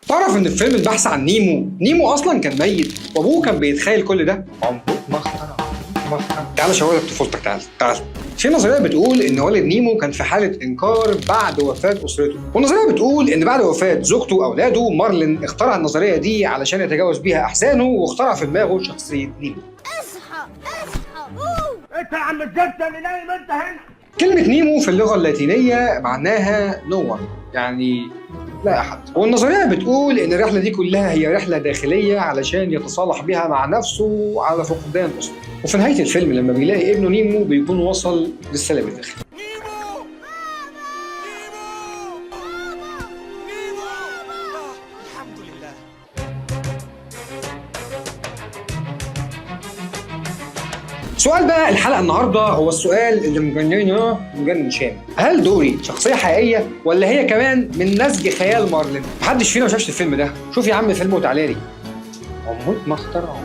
تعرف ان في فيلم البحث عن نيمو اصلا كان ميت وابوه كان بيتخيل كل ده؟ تعالى شاورك طفولتك، تعال. في نظريه بتقول ان والد نيمو كان في حاله انكار بعد وفاه اسرته، والنظريه بتقول ان بعد وفاه زوجته واولاده مارلين اخترع النظريه دي علشان يتجاوز بيها احزانه، واخترع في دماغه شخصيه نيمو. اصحى انت يا عم الجبت اللي نايم انت هنا. كلمه نيمو في اللغه اللاتينيه معناها نو ون، يعني لا أحد. والنظرية بتقول إن الرحلة دي كلها هي رحلة داخلية علشان يتصالح بها مع نفسه على فقدان أسرته، وفي نهاية الفيلم لما بيلاقي ابنه نيمو بيكون وصل للسلام الداخلي. الحمد لله. سؤال بقى الحلقة النهاردة هو السؤال اللي مجنن شامل. هل دوري شخصية حقيقية ولا هي كمان من نسج خيال مارلين؟ محدش فينا ما شافش الفيلم ده، شوف يا عم الفيلم وتعالى لي. عمود مختار